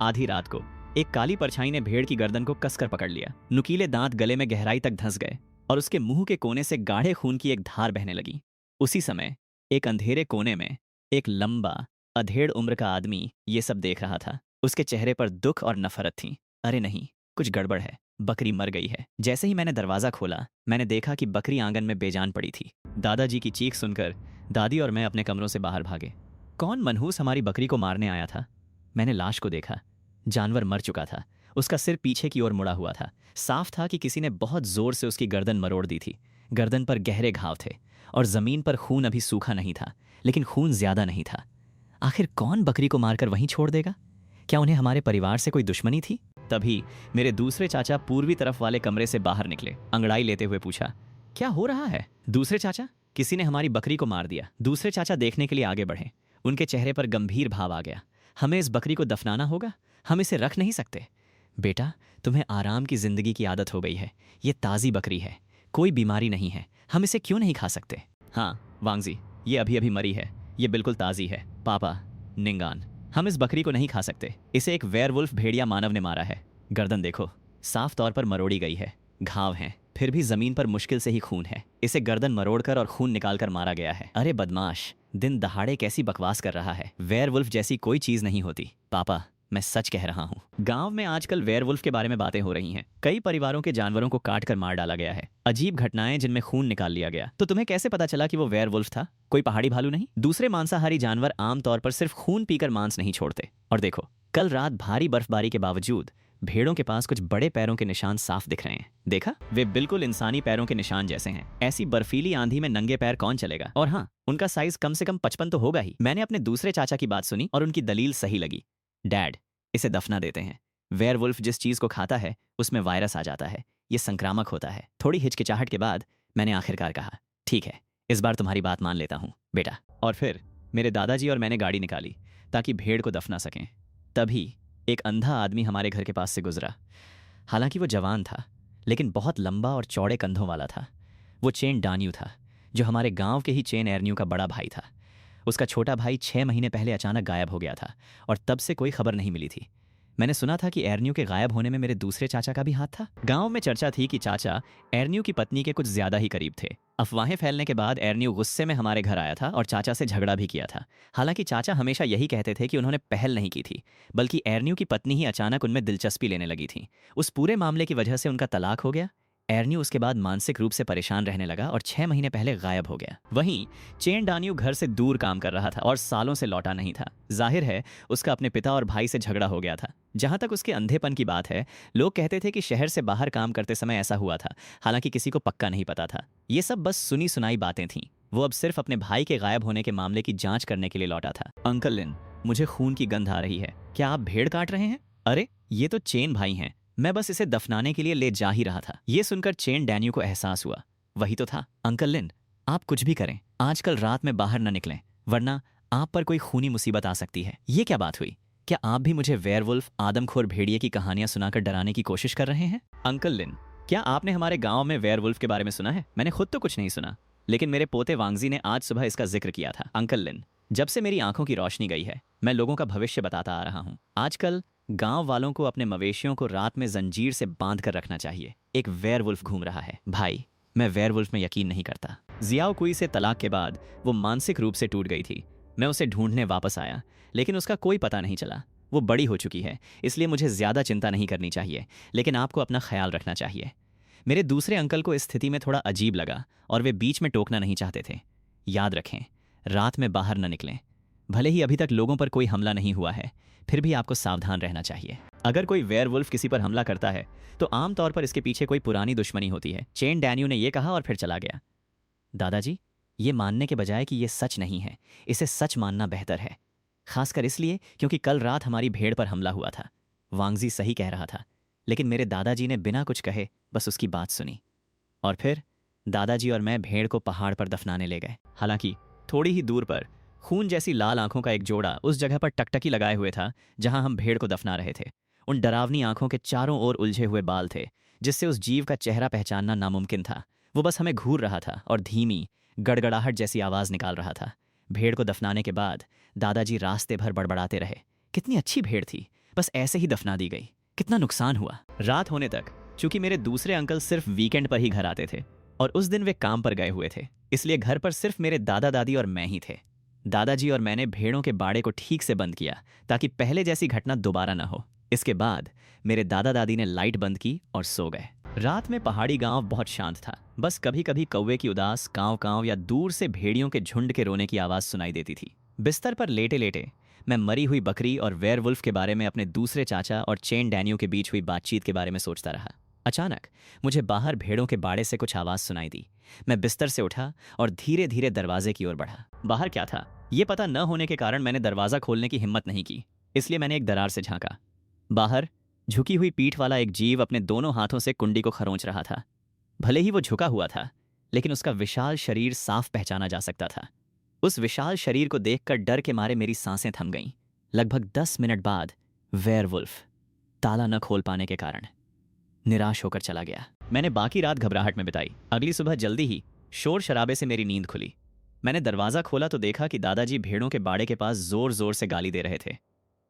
आधी रात को एक काली परछाई ने भेड़ की गर्दन को कसकर पकड़ लिया। नुकीले दांत गले में गहराई तक धंस गए और उसके मुंह के कोने से गाढ़े खून की एक धार बहने लगी। उसी समय एक अंधेरे कोने में एक लंबा अधेड़ उम्र का आदमी ये सब देख रहा था। उसके चेहरे पर दुख और नफरत थी। अरे नहीं, कुछ गड़बड़ है, बकरी मर गई है। जैसे ही मैंने दरवाजा खोला, मैंने देखा कि बकरी आंगन में बेजान पड़ी थी। दादाजी की चीख सुनकर दादी और मैं अपने कमरों से बाहर भागे। कौन मनहूस हमारी बकरी को मारने आया था? मैंने लाश को देखा। जानवर मर चुका था। उसका सिर पीछे की ओर मुड़ा हुआ था। साफ था कि किसी ने बहुत जोर से उसकी गर्दन मरोड़ दी थी। गर्दन पर गहरे घाव थे और जमीन पर खून अभी सूखा नहीं था, लेकिन खून ज्यादा नहीं था। आखिर कौन बकरी को मारकर वहीं छोड़ देगा? क्या उन्हें हमारे परिवार से कोई दुश्मनी थी? तभी मेरे दूसरे चाचा पूर्वी तरफ वाले कमरे से बाहर निकले। अंगड़ाई लेते हुए पूछा, क्या हो रहा है? दूसरे चाचा, किसी ने हमारी बकरी को मार दिया। दूसरे चाचा देखने के लिए आगे बढ़े। उनके चेहरे पर गंभीर भाव आ गया। हमें इस बकरी को दफनाना होगा, हम इसे रख नहीं सकते। बेटा, तुम्हें आराम की जिंदगी की आदत हो गई है। ये ताज़ी बकरी है, कोई बीमारी नहीं है, हम इसे क्यों नहीं खा सकते? हाँ वांगजी, ये अभी अभी मरी है, ये बिल्कुल ताज़ी है। पापा, निंगान, हम इस बकरी को नहीं खा सकते। इसे एक वेयरवुल्फ भेड़िया मानव ने मारा है। गर्दन देखो, साफ तौर पर मरोड़ी गई है, घाव हैं, फिर भी जमीन पर मुश्किल से ही खून है। इसे गर्दन मरोड़कर और खून निकालकर मारा गया है। अरे बदमाश, दिन दहाड़े कैसी बकवास कर रहा है। वेयरवुल्फ जैसी कोई चीज नहीं होती। पापा, मैं सच कह रहा हूँ। गांव में आजकल वेयरवुल्फ के बारे में बातें हो रही हैं। कई परिवारों के जानवरों को काट कर मार डाला गया है। अजीब घटनाएं जिनमें खून निकाल लिया गया। तो तुम्हें कैसे पता चला कि वो वेयरवुल्फ था? कोई पहाड़ी भालू नहीं? दूसरे मांसाहारी जानवर आमतौर पर सिर्फ खून पीकर मांस नहीं छोड़ते। और देखो, कल रात भारी बर्फबारी के बावजूद भेड़ों के पास कुछ बड़े पैरों के निशान साफ दिख रहे हैं। देखा? वे बिल्कुल इंसानी पैरों के निशान जैसे हैं। ऐसी बर्फीली आंधी में नंगे पैर कौन चलेगा? और हाँ, उनका साइज कम से कम 55 तो होगा ही। मैंने अपने दूसरे चाचा की बात सुनी और उनकी दलील सही लगी। डैड, इसे दफना देते हैं। वेयरवुल्फ जिस चीज को खाता है उसमें वायरस आ जाता है, ये संक्रामक होता है। थोड़ी हिचकिचाहट के बाद मैंने आखिरकार कहा, ठीक है, इस बार तुम्हारी बात मान लेता हूँ बेटा। और फिर मेरे दादाजी और मैंने गाड़ी निकाली ताकि भेड़ को दफना सकें। तभी एक अंधा आदमी हमारे घर के पास से गुजरा। हालांकि वो जवान था, लेकिन बहुत लंबा और चौड़े कंधों वाला था। वो चेन डान्यू था, जो हमारे गांव के ही चेन एरन्यू का बड़ा भाई था। उसका छोटा भाई 6 महीने पहले अचानक गायब हो गया था और तब से कोई खबर नहीं मिली थी। मैंने सुना था कि एरन्यू के गायब होने में मेरे दूसरे चाचा का भी हाथ था। गांव में चर्चा थी कि चाचा एरन्यू की पत्नी के कुछ ज्यादा ही करीब थे। अफवाहें फैलने के बाद एरन्यू गुस्से में हमारे घर आया था और चाचा से झगड़ा भी किया था। हालांकि चाचा हमेशा यही कहते थे कि उन्होंने पहल नहीं की थी, बल्कि एरन्यू की पत्नी ही अचानक उनमें दिलचस्पी लेने लगी थी। उस पूरे मामले की वजह से उनका तलाक हो गया। एरन्यू उसके बाद मानसिक रूप से परेशान रहने लगा और 6 महीने पहले गायब हो गया। वहीं चेन डान्यू घर से दूर काम कर रहा था और सालों से लौटा नहीं था। जाहिर है उसका अपने पिता और भाई से झगड़ा हो गया था। जहां तक उसके अंधेपन की बात है, लोग कहते थे कि शहर से बाहर काम करते समय ऐसा हुआ था। हालांकि किसी को पक्का नहीं पता था। ये सब बस सुनी सुनाई बातें थीं। वो अब सिर्फ अपने भाई के गायब होने के मामले की जांच करने के लिए लौटा था। अंकल लिन, मुझे खून की गंध आ रही है। क्या आप भेड़ काट रहे हैं? अरे, ये तो चेन भाई हैं। मैं बस इसे दफनाने के लिए ले जा ही रहा था। ये सुनकर चेन डैन्यू को एहसास हुआ, वही तो था। अंकल लिन, आप कुछ भी करें, आजकल रात में बाहर न निकलें, वरना आप पर कोई खूनी मुसीबत आ सकती है। ये क्या बात हुई? क्या आप भी मुझे वेयरवुल्फ, आदमखोर भेड़िए की कहानियां सुनाकर डराने की कोशिश कर रहे हैं? अंकल लिन, क्या आपने हमारे गांव में वेयरवुल्फ के बारे में सुना है? मैंने खुद तो कुछ नहीं सुना, लेकिन मेरे पोते वांगजी ने आज सुबह इसका जिक्र किया था। अंकल लिन, जब से मेरी आंखों की रोशनी गई है, मैं लोगों का भविष्य बताता आ रहा हूँ। आजकल गांव वालों को अपने मवेशियों को रात में जंजीर से बांध कर रखना चाहिए। एक वेयरवुल्फ घूम रहा है। भाई, मैं वेयरवुल्फ में यकीन नहीं करता। जियाओ कुई से तलाक के बाद वो मानसिक रूप से टूट गई थी। मैं उसे ढूंढने वापस आया, लेकिन उसका कोई पता नहीं चला। वो बड़ी हो चुकी है, इसलिए मुझे ज्यादा चिंता नहीं करनी चाहिए, लेकिन आपको अपना ख्याल रखना चाहिए। मेरे दूसरे अंकल को इस स्थिति में थोड़ा अजीब लगा और वे बीच में टोकना नहीं चाहते थे। याद रखें, रात में बाहर न निकलें। भले ही अभी तक लोगों पर कोई हमला नहीं हुआ है, फिर भी आपको सावधान रहना चाहिए। अगर कोई वेयरवुल्फ किसी पर हमला करता है तो आमतौर पर इसके पीछे कोई पुरानी दुश्मनी होती है। चेन डैन्यू ने यह कहा और फिर चला गया। दादाजी, ये मानने के बजाय कि ये सच नहीं है, इसे सच मानना बेहतर है। खासकर इसलिए क्योंकि कल रात हमारी भेड़ पर हमला हुआ था। वांगजी सही कह रहा था, लेकिन मेरे दादाजी ने बिना कुछ कहे बस उसकी बात सुनी। और फिर दादाजी और मैं भेड़ को पहाड़ पर दफनाने ले गए। हालांकि थोड़ी ही दूर पर खून जैसी लाल आंखों का एक जोड़ा उस जगह पर टकटकी लगाए हुए था जहां हम भेड़ को दफना रहे थे। उन डरावनी आंखों के चारों ओर उलझे हुए बाल थे, जिससे उस जीव का चेहरा पहचानना नामुमकिन था। वो बस हमें घूर रहा था और धीमी गड़गड़ाहट जैसी आवाज निकाल रहा था। भेड़ को दफनाने के बाद दादाजी रास्ते भर बड़बड़ाते रहे, कितनी अच्छी भेड़ थी, बस ऐसे ही दफना दी गई। कितना नुकसान हुआ। रात होने तक चूंकि मेरे दूसरे अंकल सिर्फ वीकेंड पर ही घर आते थे और उस दिन वे काम पर गए हुए थे, इसलिए घर पर सिर्फ मेरे दादा दादी और मैं ही थे। दादाजी और मैंने भेड़ों के बाड़े को ठीक से बंद किया ताकि पहले जैसी घटना दोबारा ना हो। इसके बाद मेरे दादा दादी ने लाइट बंद की और सो गए। रात में पहाड़ी गांव बहुत शांत था। बस कभी कभी कौवे की उदास कांव कांव या दूर से भेड़ियों के झुंड के रोने की आवाज सुनाई देती थी। बिस्तर पर लेटे लेटे मैं मरी हुई बकरी और वेयरवुल्फ के बारे में, अपने दूसरे चाचा और चेन डैनियो के बीच हुई बातचीत के बारे में सोचता रहा। अचानक मुझे बाहर भेड़ों के बाड़े से कुछ आवाज सुनाई दी। मैं बिस्तर से उठा और धीरे धीरे दरवाजे की ओर बढ़ा। बाहर क्या था ये पता न होने के कारण मैंने दरवाजा खोलने की हिम्मत नहीं की, इसलिए मैंने एक दरार से झांका। बाहर झुकी हुई पीठ वाला एक जीव अपने दोनों हाथों से कुंडी को खरोंच रहा था। भले ही वो झुका हुआ था, लेकिन उसका विशाल शरीर साफ पहचाना जा सकता था। उस विशाल शरीर को देखकर डर के मारे मेरी सांसें थम गईं। लगभग 10 मिनट बाद वेयरवुल्फ ताला न खोल पाने के कारण निराश होकर चला गया। मैंने बाकी रात घबराहट में बिताई। अगली सुबह जल्दी ही शोर शराबे से मेरी नींद खुली। मैंने दरवाजा खोला तो देखा कि दादाजी भेड़ों के बाड़े के पास जोर जोर से गाली दे रहे थे।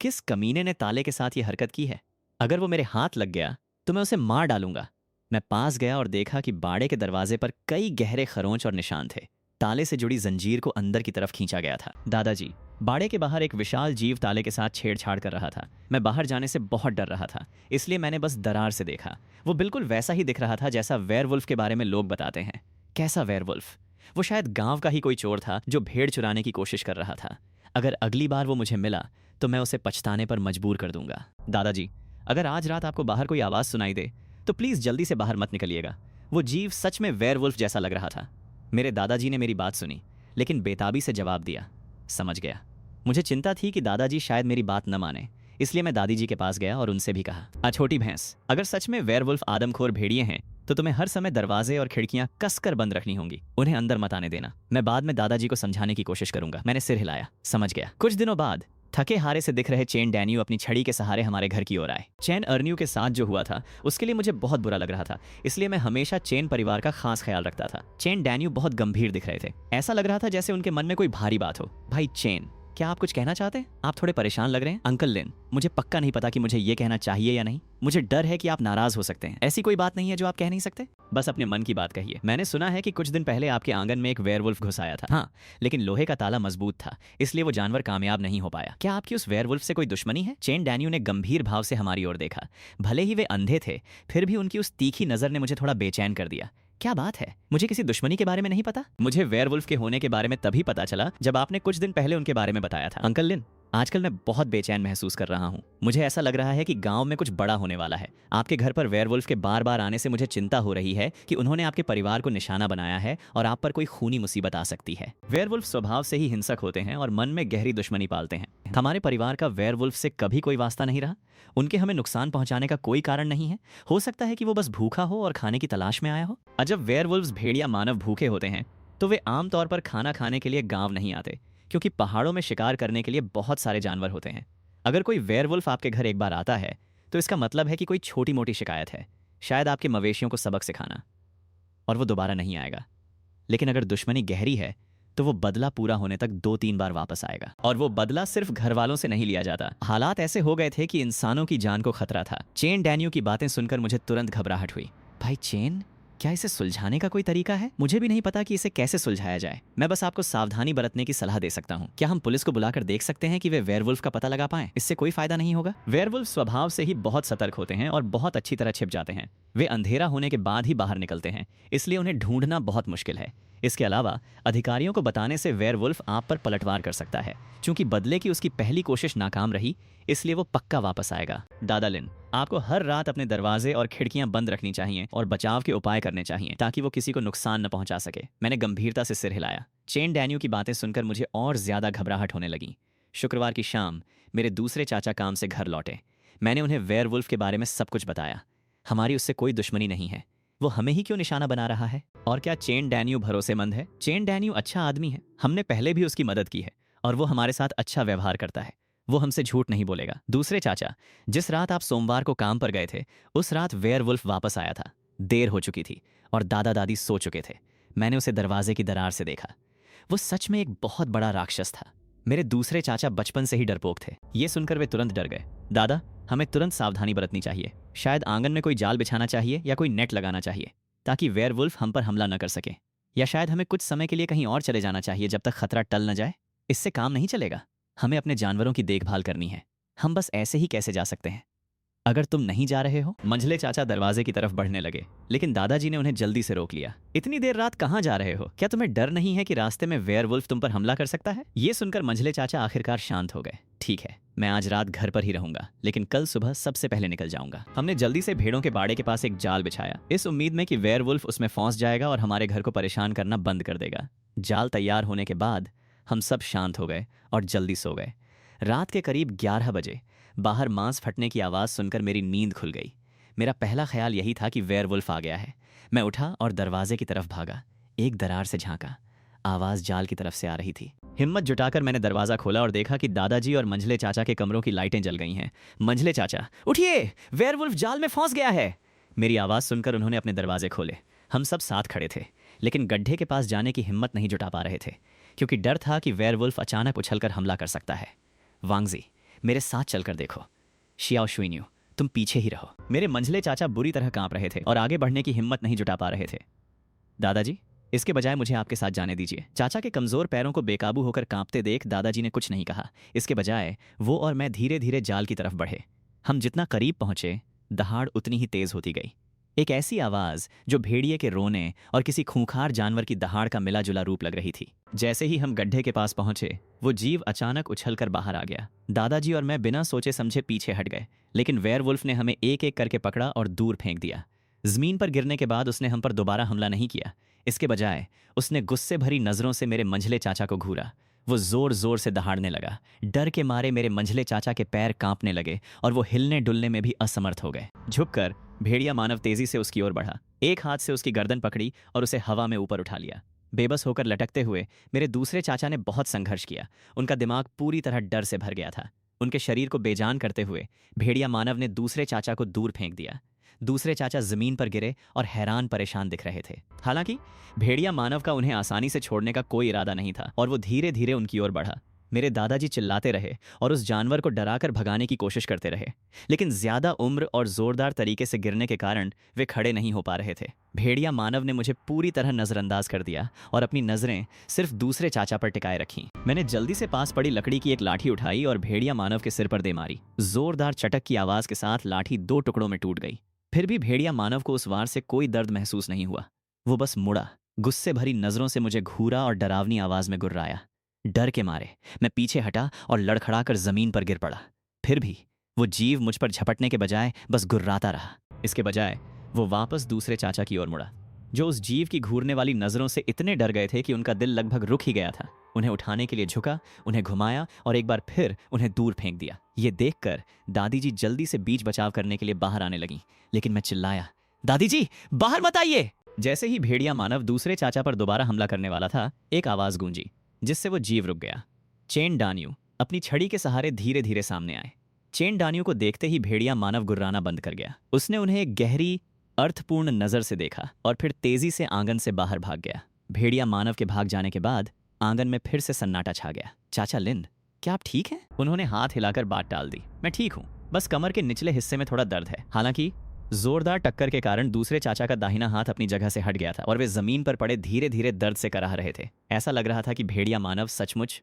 किस कमीने ने ताले के साथ ये हरकत की है? अगर वो मेरे हाथ लग गया तो मैं उसे मार डालूंगा। मैं पास गया और देखा कि बाड़े के दरवाजे पर कई गहरे खरोंच और निशान थे। ताले से जुड़ी जंजीर को अंदर की तरफ खींचा गया था। दादाजी बाड़े के बाहर एक विशाल जीव ताले के साथ छेड़छाड़ कर रहा था। मैं बाहर जाने से बहुत डर रहा था, इसलिए मैंने बस दरार से देखा। वो बिल्कुल वैसा ही दिख रहा था जैसा वेयरवुल्फ के बारे में लोग बताते हैं। कैसा वेयरवुल्फ? वो शायद गांव का ही कोई चोर था जो भेड़ चुराने की कोशिश कर रहा था। अगर अगली बार वो मुझे मिला तो मैं उसे पछताने पर मजबूर कर दूंगा। दादाजी, अगर आज रात आपको बाहर कोई आवाज सुनाई दे तो प्लीज जल्दी से बाहर मत निकलिएगा। वो जीव सच में वेयरवुल्फ जैसा लग रहा था। मेरे दादाजी ने मेरी बात सुनी, लेकिन बेताबी से जवाब दिया, समझ गया। मुझे चिंता थी कि दादाजी शायद मेरी बात न माने, इसलिए मैं दादी जी के पास गया और उनसे भी कहा, छोटी भैंस, अगर सच में वेयरवुल्फ आदमखोर भेड़िए हैं तो तुम्हें हर समय दरवाजे और खिड़कियां कसकर बंद रखनी होंगी। उन्हें अंदर मत आने देना। मैं बाद में दादाजी को समझाने की कोशिश करूंगा। मैंने सिर हिलाया, समझ गया। कुछ दिनों बाद थके हारे से दिख रहे चेन डैनियो अपनी छड़ी के सहारे हमारे घर की ओर आए। चेन अर्नियो के साथ जो हुआ था उसके लिए मुझे बहुत बुरा लग रहा था, इसलिए मैं हमेशा चेन परिवार का खास ख्याल रखता था। चेन डैनियो बहुत गंभीर दिख रहे थे। ऐसा लग रहा था जैसे उनके मन में कोई भारी बात हो। भाई चेन, क्या आप कुछ कहना चाहते हैं? आप थोड़े परेशान लग रहे हैं। अंकल लिन, मुझे पक्का नहीं पता कि मुझे ये कहना चाहिए या नहीं। मुझे डर है कि आप नाराज हो सकते हैं। ऐसी कोई बात नहीं है जो आप कह नहीं सकते। बस अपने मन की बात कहिए। मैंने सुना है कि कुछ दिन पहले आपके आंगन में एक वेयरवुल्फ घुस आया था। हाँ, लेकिन लोहे का ताला मजबूत था, इसलिए वो जानवर कामयाब नहीं हो पाया। क्या आपकी उस वेयरवुल्फ से कोई दुश्मनी है? चेन डैनियो ने गंभीर भाव से हमारी ओर देखा। भले ही वे अंधे थे, फिर भी उनकी उस तीखी नजर ने मुझे थोड़ा बेचैन कर दिया। क्या बात है? मुझे किसी दुश्मनी के बारे में नहीं पता। मुझे वेयरवुल्फ के होने के बारे में तभी पता चला जब आपने कुछ दिन पहले उनके बारे में बताया था। अंकल लिन, आजकल मैं बहुत बेचैन महसूस कर रहा हूँ। मुझे ऐसा लग रहा है कि गांव में कुछ बड़ा होने वाला है। आपके घर पर वेयरवुल्फ के बार बार आने से मुझे चिंता हो रही है कि उन्होंने आपके परिवार को निशाना बनाया है और आप पर कोई खूनी मुसीबत आ सकती है। वेयरवुल्फ स्वभाव से ही हिंसक होते हैं और मन में गहरी दुश्मनी पालते हैं। हमारे परिवार का वेयरवुल्फ से कभी कोई वास्ता नहीं रहा। उनके हमें नुकसान पहुंचाने का कोई कारण नहीं है। हो सकता है कि वो बस भूखा हो और खाने की तलाश में आया हो। जब वेयरवुल्व्स भेड़िया मानव भूखे होते हैं तो वे आमतौर पर खाना खाने के लिए गांव नहीं आते, क्योंकि पहाड़ों में शिकार करने के लिए बहुत सारे जानवर होते हैं। अगर कोई वेयरवुल्फ आपके घर एक बार आता है तो इसका मतलब है कि कोई छोटी मोटी शिकायत है, शायद आपके मवेशियों को सबक सिखाना, और वो दोबारा नहीं आएगा। लेकिन अगर दुश्मनी गहरी है तो वो बदला पूरा होने तक 2-3 बार वापस आएगा। और वो बदला सिर्फ घर वालों से नहीं लिया जाता। हालात ऐसे हो गए थे कि इंसानों की जान को खतरा था। चेन डैनियो की बातें सुनकर मुझे तुरंत घबराहट हुई। भाई चेन, क्या इसे सुलझाने का कोई तरीका है? मुझे भी नहीं पता कि इसे कैसे सुलझाया जाए। मैं बस आपको सावधानी बरतने की सलाह दे सकता हूँ। क्या हम पुलिस को बुलाकर देख सकते हैं कि वे वेयरवुल्फ का पता लगा पाएं? इससे कोई फायदा नहीं होगा। वेयरवुल्फ स्वभाव से ही बहुत सतर्क होते हैं और बहुत अच्छी तरह छिप जाते हैं। वे अंधेरा होने के बाद ही बाहर निकलते हैं, इसलिए उन्हें ढूंढना बहुत मुश्किल है। इसके अलावा अधिकारियों को बताने से वेयरवुल्फ आप पर पलटवार कर सकता है। चूंकि बदले की उसकी पहली कोशिश नाकाम रही, इसलिए वो पक्का वापस आएगा। दादा लिन, आपको हर रात अपने दरवाजे और खिड़कियां बंद रखनी चाहिए और बचाव के उपाय करने चाहिए ताकि वो किसी को नुकसान न पहुंचा सके। मैंने गंभीरता से सिर हिलाया। चेन डैनियो की बातें सुनकर मुझे और ज्यादा घबराहट होने लगी। शुक्रवार की शाम मेरे दूसरे चाचा काम से घर लौटे। मैंने उन्हें वेयरवुल्फ के बारे में सब कुछ बताया। हमारी उससे कोई दुश्मनी नहीं है। वो हमें ही क्यों निशाना बना रहा है? और क्या चेन डैनियो भरोसेमंद है? चेन डैनियो अच्छा आदमी है। हमने पहले भी उसकी मदद की है और वो हमारे साथ अच्छा व्यवहार करता है। वो हमसे झूठ नहीं बोलेगा। दूसरे चाचा, जिस रात आप सोमवार को काम पर गए थे, उस रात वेयरवुल्फ वापस आया था। देर हो चुकी थी और दादा दादी सो चुके थे। मैंने उसे दरवाजे की दरार से देखा। वो सच में एक बहुत बड़ा राक्षस था। मेरे दूसरे चाचा बचपन से ही डरपोक थे। ये सुनकर वे तुरंत डर गए। दादा, हमें तुरंत सावधानी बरतनी चाहिए। शायद आंगन में कोई जाल बिछाना चाहिए या कोई नेट लगाना चाहिए ताकि वेयरवुल्फ हम पर हमला न कर सके। या शायद हमें कुछ समय के लिए कहीं और चले जाना चाहिए जब तक खतरा टल न जाए। इससे काम नहीं चलेगा। हमें अपने जानवरों की देखभाल करनी है। हम बस ऐसे ही कैसे जा सकते हैं? अगर तुम नहीं जा रहे हो। मंझले चाचा दरवाजे की तरफ बढ़ने लगे, लेकिन दादाजी ने उन्हें जल्दी से रोक लिया। इतनी देर रात कहाँ जा रहे हो? क्या तुम्हें डर नहीं है कि रास्ते में वेयरवुल्फ तुम पर हमला कर सकता है? ये सुनकर मंझले चाचा आखिरकार शांत हो गए। ठीक है, मैं आज रात घर पर ही रहूंगा, लेकिन कल सुबह सबसे पहले निकल जाऊंगा। हमने जल्दी से भेड़ों के बाड़े के पास एक जाल बिछाया, इस उम्मीद में कि वेयरवुल्फ उसमें फंस जाएगा और हमारे घर को परेशान करना बंद कर देगा। जाल तैयार होने के बाद हम सब शांत हो गए और जल्दी सो गए। रात के करीब 11 बजे बाहर मांस फटने की आवाज़ सुनकर मेरी नींद खुल गई। मेरा पहला ख्याल यही था कि वेयरवुल्फ आ गया है। मैं उठा और दरवाजे की तरफ भागा। एक दरार से झांका, आवाज़ जाल की तरफ से आ रही थी। हिम्मत जुटाकर मैंने दरवाज़ा खोला और देखा कि दादाजी और मंझले चाचा के कमरों की लाइटें जल गई हैं। मंझले चाचा, उठिए, वेयरवुल्फ जाल में फंस गया है। मेरी आवाज़ सुनकर उन्होंने अपने दरवाजे खोले। हम सब साथ खड़े थे, लेकिन गड्ढे के पास जाने की हिम्मत नहीं जुटा पा रहे थे, क्योंकि डर था कि वेयरवुल्फ अचानक उछलकर हमला कर सकता है। वांगजी, मेरे साथ चलकर देखो। शियाओ शुइन्यू, तुम पीछे ही रहो। मेरे मंझले चाचा बुरी तरह कांप रहे थे और आगे बढ़ने की हिम्मत नहीं जुटा पा रहे थे। दादाजी, इसके बजाय मुझे आपके साथ जाने दीजिए। चाचा के कमजोर पैरों को बेकाबू होकर कांपते देख दादाजी ने कुछ नहीं कहा। इसके बजाय वो और मैं धीरे धीरे जाल की तरफ बढ़े। हम जितना करीब पहुंचे, दहाड़ उतनी ही तेज होती गई। एक ऐसी आवाज जो भेड़िए के रोने और किसी खूंखार जानवर की दहाड़ का मिला जुला रूप लग रही थी। जैसे ही हम गड्ढे के पास पहुंचे, वो जीव अचानक उछलकर बाहर आ गया। दादाजी और मैं बिना सोचे समझे पीछे हट गए, लेकिन वेयरवुल्फ ने हमें एक एक करके पकड़ा और दूर फेंक दिया। जमीन पर गिरने के बाद उसने हम पर दोबारा हमला नहीं किया। इसके बजाय उसने गुस्से भरी नजरों से मेरे मंझले चाचा को घूरा। वो जोर जोर से दहाड़ने लगा। डर के मारे मेरे मंझले चाचा के पैर कांपने लगे और वो हिलने डुलने में भी असमर्थ हो गए। झुककर भेड़िया मानव तेजी से उसकी ओर बढ़ा। एक हाथ से उसकी गर्दन पकड़ी और उसे हवा में ऊपर उठा लिया। बेबस होकर लटकते हुए मेरे दूसरे चाचा ने बहुत संघर्ष किया। उनका दिमाग पूरी तरह डर से भर गया था। उनके शरीर को बेजान करते हुए भेड़िया मानव ने दूसरे चाचा को दूर फेंक दिया। दूसरे चाचा जमीन पर गिरे और हैरान परेशान दिख रहे थे। हालांकि भेड़िया मानव का उन्हें आसानी से छोड़ने का कोई इरादा नहीं था और वो धीरे धीरे उनकी ओर बढ़ा। मेरे दादाजी चिल्लाते रहे और उस जानवर को डराकर भगाने की कोशिश करते रहे, लेकिन ज्यादा उम्र और जोरदार तरीके से गिरने के कारण वे खड़े नहीं हो पा रहे थे। भेड़िया मानव ने मुझे पूरी तरह नजरअंदाज कर दिया और अपनी नजरें सिर्फ दूसरे चाचा पर टिकाए रखी। मैंने जल्दी से पास पड़ी लकड़ी की एक लाठी उठाई और भेड़िया मानव के सिर पर दे मारी। जोरदार चटक की आवाज के साथ लाठी 2 टुकड़ों में टूट गई। फिर भी भेड़िया मानव को उस वार से कोई दर्द महसूस नहीं हुआ। वो बस मुड़ा, गुस्से भरी नजरों से मुझे घूरा और डरावनी आवाज में गुर्राया। डर के मारे मैं पीछे हटा और लड़खड़ाकर जमीन पर गिर पड़ा। फिर भी वो जीव मुझ पर झपटने के बजाय बस गुर्राता रहा। इसके बजाय वो वापस दूसरे चाचा की ओर मुड़ा, जो उस जीव की घूरने वाली नजरों से इतने डर गए थे कि उनका दिल लगभग रुक ही गया था। उन्हें उठाने के लिए झुका, उन्हें घुमाया और एक बार फिर उन्हें दूर फेंक दिया। ये देखकर दादी जी जल्दी से बीच बचाव करने के लिए बाहर आने लगी, लेकिन मैं चिल्लाया, दादी जी, बाहर मत आइए। जैसे ही भेड़िया मानव दूसरे चाचा पर दोबारा हमला करने वाला था, एक आवाज गूंजी जिससे वो जीव रुक गया। चेन डान्यू अपनी छड़ी के सहारे धीरे धीरे सामने आए। चेन डान्यू को देखते ही भेड़िया मानव गुर्राना बंद कर गया। उसने उन्हें एक गहरी अर्थपूर्ण नजर से देखा और फिर तेजी से आंगन से बाहर भाग गया। भेड़िया मानव के भाग जाने के बाद आंगन में फिर से सन्नाटा छा गया। चाचा लिन, क्या आप ठीक हैं? उन्होंने हाथ हिलाकर बात टाल दी। मैं ठीक हूं, बस कमर के निचले हिस्से में थोड़ा दर्द है। हालांकि जोरदार टक्कर के कारण दूसरे चाचा का दाहिना हाथ अपनी जगह से हट गया था और वे जमीन पर पड़े धीरे धीरे दर्द से कराह रहे थे। ऐसा लग रहा था कि भेड़िया मानव सचमुच